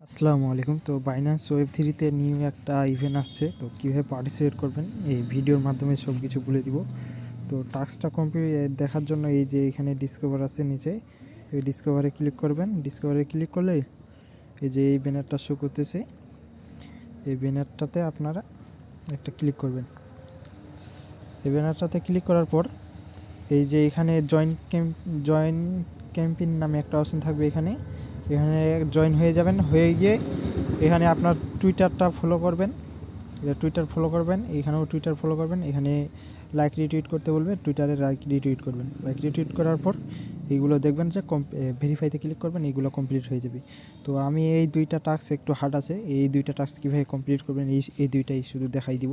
আসসালামু আলাইকুম। তো বাইন্যান্স ওয়েব থ্রিতে নিউ একটা ইভেন্ট আসছে, তো কীভাবে পার্টিসিপেট করবেন এই ভিডিওর মাধ্যমে সব কিছু বলে দিব। তো টাস্কটা কমপ্লিট দেখার জন্য এই যে এখানে ডিসকভার আছে নিচে, এই ডিসকভারে ক্লিক করবেন। ডিসকভারে ক্লিক করলে এই যে এই ব্যানারটা শো করতেছে, এই ব্যানারটাতে আপনারা একটা ক্লিক করবেন। এই ব্যানারটাতে ক্লিক করার পর এই যে এখানে জয়েন ক্যাম্পেইন নামে একটা অপশন থাকবে, এখানে জয়েন হয়ে যাবেন। হয়ে গিয়ে এখানে আপনার টুইটারটা ফলো করবেন, টুইটার ফলো করবেন, এখানেও টুইটার ফলো করবেন। এখানে লাইক রিটুইট করতে বলবে, টুইটারে লাইক রিটুইট করবেন। লাইক রিটুইট করার পর এইগুলো দেখবেন যে ভেরিফাইতে ক্লিক করবেন, এইগুলো কমপ্লিট হয়ে যাবে। তো আমি এই দুইটা টাস্ক একটু হার্ড আছে, এই দুইটা টাস্ক কীভাবে কমপ্লিট করবেন এই দুইটাই শুধু দেখাই দিব।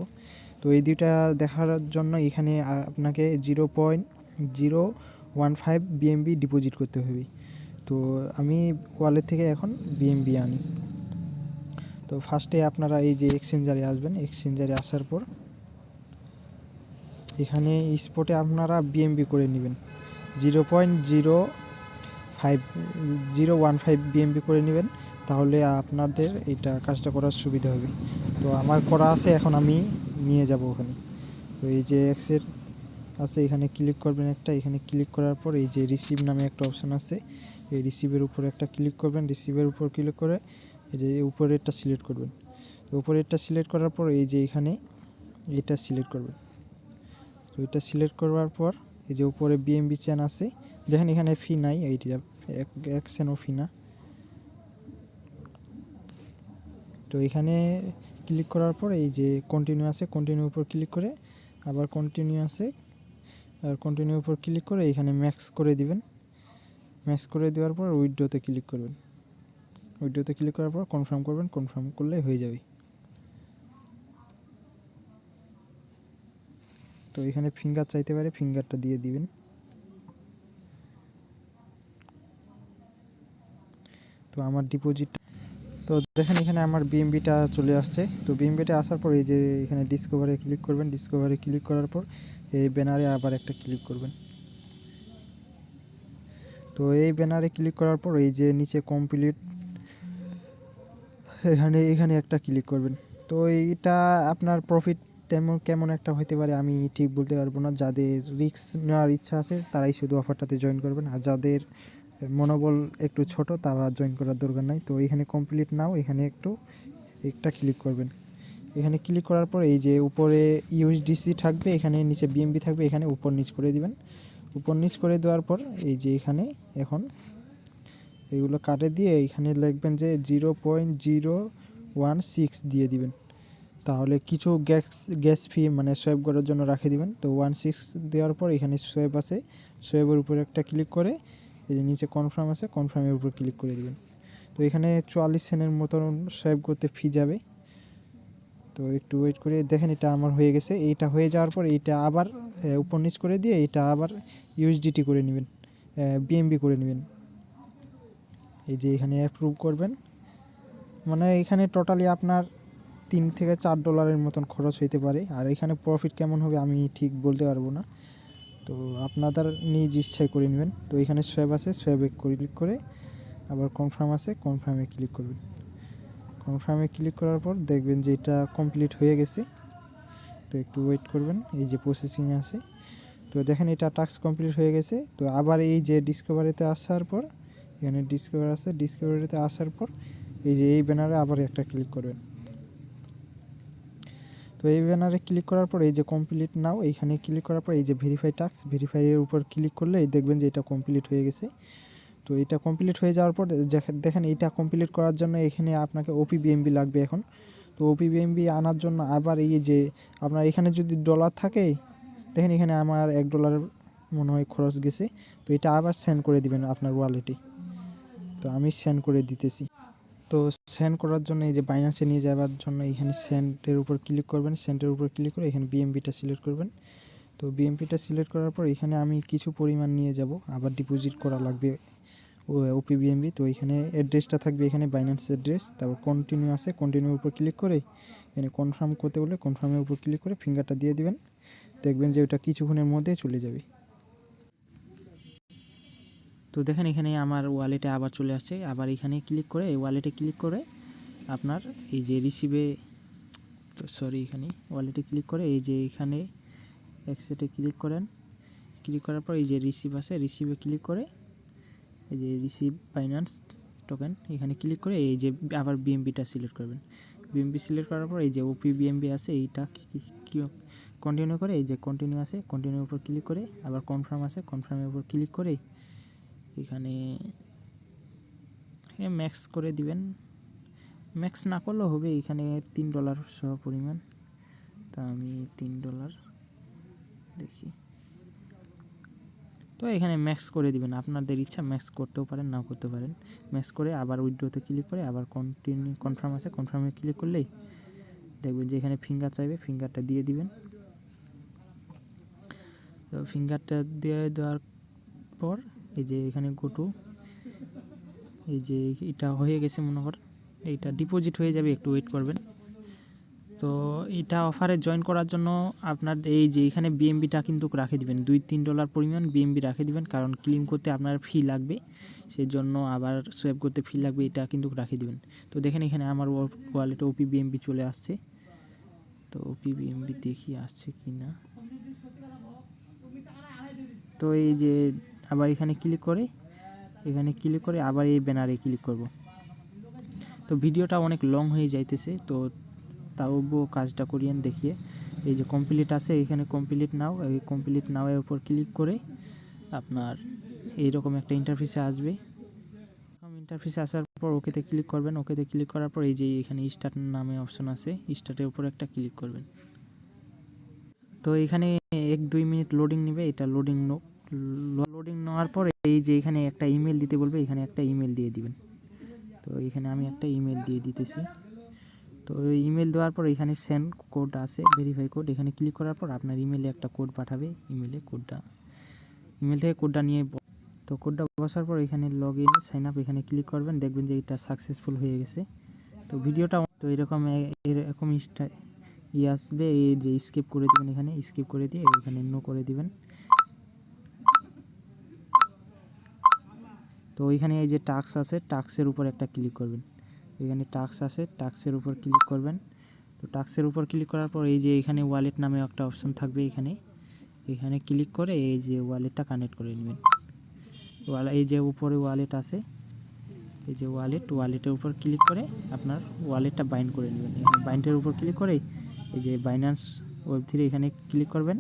তো এই দুইটা দেখার জন্য এখানে আপনাকে 0.015 BNB ডিপোজিট করতে হবে। তো আমি ওয়ালেট থেকে এখন BNB আনি। তো ফার্স্টে আপনারা এই যে এক্সচেঞ্জারে আসবেন, এক্সচেঞ্জারে আসার পর এখানে স্পটে আপনারা BNB করে নেবেন, 0.015 BNB করে নেবেন, তাহলে আপনাদের এটা কাজটা করার সুবিধা হবে। তো আমার করা আছে, এখন আমি নিয়ে যাব ওখানে। তো এই যে এক্সের আছে, এখানে ক্লিক করবেন একটা, এখানে ক্লিক করার পর এই যে রিসিভ নামে একটা অপশান আছে, এই রিসিভের উপরে একটা ক্লিক করবেন। রিসিভের উপর ক্লিক করে এই যে উপরেরটা সিলেক্ট করবেন। তো উপরেরটা সিলেক্ট করার পর এই যে এখানে এটা সিলেক্ট করবেন। তো এটা সিলেক্ট করবার পর এই যে উপরে BNB চেন আছে, দেখেন এখানে ফি নাই, এইটা এক সেন্টও ফি না। তো এখানে ক্লিক করার পর এই যে কন্টিনিউ আছে, কন্টিনিউর উপর ক্লিক করে আবার কন্টিনিউ আছে, আর কন্টিনিউর উপর ক্লিক করে এখানে ম্যাক্স করে দিবেন। ম্যাক্স করে দেওয়ার পর উইথড্রোতে ক্লিক করবেন। উইথড্রোতে ক্লিক করার পর কনফার্ম করবেন, কনফার্ম করলে হয়ে যাবে। তো এখানে ফিঙ্গার চাইতে পারে, ফিঙ্গারটা দিয়ে দিবেন। তো আমার ডিপোজিট, তো দেখেন এখানে আমার BNBটা চলে আসছে। তো BNBটা আসার পর এই যে এখানে ডিসকভারে ক্লিক করবেন। ডিসকভারে ক্লিক করার পর এই ব্যানারে আবার একটা ক্লিক করবেন। তো এই ব্যানারে ক্লিক করার পর এই যে নিচে কমপ্লিট, এখানে একটা ক্লিক করবেন। তো এইটা আপনার প্রফিট কেমন একটা হতে পারে আমি ঠিক বলতে পারবো না। যাদের রিস্ক নেওয়ার ইচ্ছা আছে তারাই শুধু অফারটাতে জয়েন করবেন, আর যাদের মনোবল একটু ছোট তারা জয়েন করার দরকার নাই। তো এখানে কমপ্লিট নাও, এখানে একটা ক্লিক করবেন। এখানে ক্লিক করার পর এই যে উপরে USDC থাকবে, এখানে নিচে BNB থাকবে, এখানে উপর নিচ করে দিবেন। উপর নিচ করে দেওয়ার পর এই যে এখানে এখন এগুলো কাটে দিয়ে এখানে লিখবেন যে 0.016 দিয়ে দিবেন। তাহলে কিছু গ্যাস ফি মানে সোয়াইপ করার জন্য রাখে দিবেন। তো 16 দেওয়ার পর এখানে সোয়াইপ আছে, সোয়াইপের উপরে একটা ক্লিক করে এই যে নিচে কনফার্ম আছে, কনফার্মের উপর ক্লিক করে দিবেন। তো এখানে 44 সেন্টের মতন সোয়াইপ করতে ফি যাবে। তো একটু ওয়েট করে দেখেন, এটা আমার হয়ে গেছে। এইটা হয়ে যাওয়ার পর এইটা আবার উপর নিচ করে দিয়ে এটা আবার USDT করে নেবেন, BNB করে নেবেন। এই যে এখানে অ্যাপ্রুভ করবেন। মানে এখানে টোটালি আপনার $3 থেকে $4 মতন খরচ হইতে পারে। আর এখানে প্রফিট কেমন হবে আমি ঠিক বলতে পারবো না, তো আপনাদের নিজ ইচ্ছায় করে নেবেন। তো এখানে সোয়াইপ আছে, সোয়াইপে ক্লিক করে আবার কনফার্ম আছে, কনফার্মে ক্লিক করবেন। কনফার্মে ক্লিক করার পর দেখবেন যে এটা কমপ্লিট হয়ে গেছে। তো একটু ওয়েট করবেন, এই যে প্রসেসিংয়ে আছে। তো দেখেন এটা টাস্ক কমপ্লিট হয়ে গেছে। তো আবার এই যে ডিসকভারিতে আসার পর এখানে ডিসকভার আছে, ডিসকভারিতে আসার পর এই যে এই ব্যানারে আবার একটা ক্লিক করবেন। তো এই ব্যানারে ক্লিক করার পর এই যে কমপ্লিট নাও, এইখানে ক্লিক করার পর এই যে ভেরিফাই টাস্ক, ভেরিফাইয়ের উপর ক্লিক করলে দেখবেন যে এটা কমপ্লিট হয়ে গেছে। তো এটা কমপ্লিট হয়ে যাওয়ার পর দেখেন এটা কমপ্লিট করার জন্য এখানে আপনাকে OP-BNB লাগবে এখন। তো OP-BNB আনার জন্য আবার এই যে আপনার এখানে যদি ডলার থাকে, দেখেন এখানে আমার $1 মনে হয় খরচ গেছে। তো এটা আবার সেন্ড করে দিবেন আপনার ওয়ালেটে। তো আমি সেন্ড করে দিতেছি। তো সেন্ড করার জন্য এই যে বাইন্যান্সে নিয়ে যাওয়ার জন্য এখানে সেন্ডের উপর ক্লিক করবেন। সেন্ডের উপর ক্লিক করে এখানে BNBটা সিলেক্ট করবেন। তো BNBটা সিলেক্ট করার পর এখানে আমি কিছু পরিমাণ নিয়ে যাব, আবার ডিপোজিট করা লাগবে OP-BNB। তো এখানে অ্যাড্রেসটা থাকবে, এখানে বাইন্যান্স অ্যাড্রেস, তারপর কন্টিনিউ আছে, কন্টিনিউর উপর ক্লিক করে এখানে কনফার্ম করতে বলে কনফার্মের উপর ক্লিক করে ফিঙ্গারটা দিয়ে দিবেন। দেখবেন যে ওটা কিছুক্ষণের মধ্যে চলে যাবে। তো দেখেন এখানে আমার ওয়ালেটে আবার চলে আসছে। আবার এখানে ক্লিক করে এই ওয়ালেটে ক্লিক করে আপনার এই যে রিসিভে, তো সরি এখানে ওয়ালেটে ক্লিক করে এই যে এখানে অ্যাকসেপ্টে ক্লিক করেন। ক্লিক করার পর এই যে রিসিভ আছে, রিসিভে ক্লিক করে এই যে রিসিভ ফাইন্যান্স টোকেন এখানে ক্লিক করে এই যে আবার বিএমবিটা সিলেক্ট করবেন। বিএমবি সিলেক্ট করার পর এই যে ওপি বিএমবি আছে এইটা কন্টিনিউ করে এই যে কন্টিনিউ আছে, কন্টিনিউর উপর ক্লিক করে আবার কনফার্ম আছে, কনফার্মের উপর ক্লিক করে এখানে ম্যাক্স করে দিবেন। ম্যাক্স না করলেও হবে, এখানে $3 সহ পরিমাণ, তা আমি $3 দেখি। তো এখানে ম্যাক্স করে দিবেন, আপনাদের ইচ্ছা ম্যাক্স করতেও পারেন নাও করতে পারেন। ম্যাক্স করে আবার উইথড্রোতে ক্লিক করে আবার কন্টিনিউ কনফার্ম আছে, কনফার্মে ক্লিক করলেই দেখবেন যে এখানে ফিঙ্গার চাইবে, ফিঙ্গারটা দিয়ে দিবেন। তো ফিঙ্গারটা দিয়ে দেওয়ার পর এই যে এখানে গোটু, এই যে এটা হয়ে গেছে মনে কর, এইটা ডিপোজিট হয়ে যাবে, একটু ওয়েট করবেন। তো এটা অফারে জয়েন করার জন্য আপনার এই যে এখানে বিএমবিটা কিন্তু রাখে দিবেন, $2-3 পরিমাণ বিএমবি রাখে দিবেন, কারণ ক্লেম করতে আপনার ফি লাগবে, সেই জন্য আবার সোয়াইপ করতে ফি লাগবে, এটা কিন্তু রাখে দিবেন। তো দেখেন এখানে আমার ওয়ালেটে ওপি বিএমবি চলে আসছে। তো ওপি বিএমবি দেখি আসছে কি না। তো এই যে আবার এখানে ক্লিক করে আবার এই ব্যানারে ক্লিক করব। তো ভিডিওটা অনেক লং হয়ে যাইতেছে, তো তাও কাজটা করিয়েন দেখিয়ে। এই যে কমপ্লিট আছে, এখানে কমপ্লিট নাও, এই কমপ্লিট নাও এর উপর ক্লিক করে আপনার এইরকম একটা ইন্টারফেসে আসবে। ইন্টারফেসে আসার পর ওকেতে ক্লিক করবেন। ওকেতে ক্লিক করার পর এই যে এখানে স্টার্ট নামে অপশন আছে, স্টার্টের উপর একটা ক্লিক করবেন। তো এখানে 1-2 মিনিট লোডিং নেবে, এটা লোডিং নেওয়ার পর এই যে এখানে একটা ইমেল দিতে বলবে, এখানে একটা ইমেল দিয়ে দিবেন। তো এখানে আমি একটা ইমেল দিয়ে দিতেছি। তো ইমেল দেওয়ার পর এখানে সেন্ড কোড আছে, ভেরিফাই কোড, এখানে ক্লিক করার পর আপনার ইমেলে একটা কোড পাঠাবে। ইমেল থেকে কোডটা নিয়ে, তো কোডটা বসার পর এখানে লগ ইন সাইন আপ এখানে ক্লিক করবেন, দেখবেন যে এটা সাকসেসফুল হয়ে গেছে। তো ভিডিওটা তো এরকম আসবে, এই যে স্কিপ করে দিবেন, এখানে স্কিপ করে দিয়ে এখানে নো করে দিবেন। তো এখানে এই যে টাস্ক আছে, টাস্কের উপর একটা ক্লিক করবেন। এখানে টাস্ক আছে, টাস্কের উপর ক্লিক করবেন। তো টাস্কের উপর ক্লিক করার পর এই যে এখানে ওয়ালেট নামে একটা অপশন থাকবে, এখানে ক্লিক করে এই যে ওয়ালেটটা কানেক্ট করে নেবেন। এই যে উপরে ওয়ালেট আছে, এই যে ওয়ালেটের উপর ক্লিক করে আপনার ওয়ালেটটা বাইন্ড করে নেবেন। এখানে বাইন্ডের উপর ক্লিক করে এই যে বাইন্যান্স Web3 এখানে ক্লিক করবেন।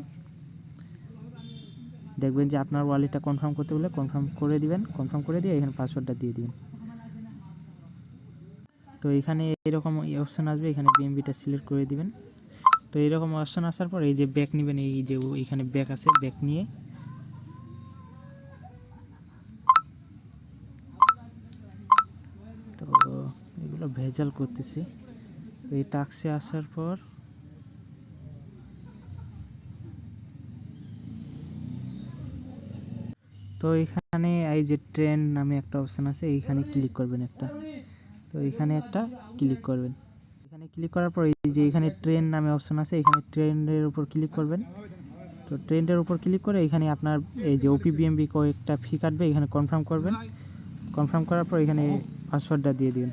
দেখবেন যে আপনার ওয়ালেটটা কনফার্ম করতে বলে কনফার্ম করে দিবেন, কনফার্ম করে দিয়ে এখানে পাসওয়ার্ডটা দিয়ে দিবেন। তো এখানে এরকম অপশান আসবে, এখানে বিএমবিটা সিলেক্ট করে দিবেন। তো এরকম অপশান আসার পর এই যে ব্যাক নেবেন, এই যে এখানে ব্যাক আছে, ব্যাক নিয়ে তো এগুলো ভেজাল করতেছি। তো এই টাস্কে আসার পর তো এখানে এই যে ট্রেন নামে একটা অপশান আছে, এইখানে ক্লিক করবেন একটা। তো এখানে একটা ক্লিক করবেন, এখানে ক্লিক করার পর এই যে এখানে ট্রেন নামে অপশান আছে, এখানে ট্রেন্ডের উপর ক্লিক করবেন। তো ট্রেন্ডের উপর ক্লিক করে এখানে আপনার এই যে ওপি বিএমবি কয়েকটা ফি কাটবে, এখানে কনফার্ম করবেন। কনফার্ম করার পর এখানে পাসওয়ার্ডটা দিয়ে দিবেন।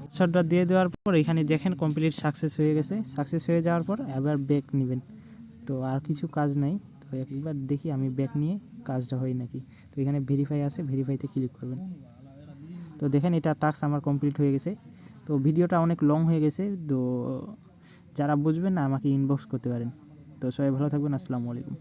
পাসওয়ার্ডটা দিয়ে দেওয়ার পর এখানে দেখেন কমপ্লিট সাকসেস হয়ে গেছে। সাকসেস হয়ে যাওয়ার পর আবার ব্যাক নেবেন। তো আর কিছু কাজ নাই, তো একবার দেখি আমি ব্যাক নিয়ে কাজটা হয় নাকি। তো এখানে ভেরিফাই আছে, ভেরিফাইতে ক্লিক করবেন। তো দেখেন এটা টাস্ক আমার কমপ্লিট হয়ে গেছে। তো ভিডিওটা অনেক লং হয়ে গেছে, তো যারা বুঝবেন না আমাকে ইনবক্স করতে পারেন। তো সবাই ভালো থাকবেন, আসসালামু আলাইকুম।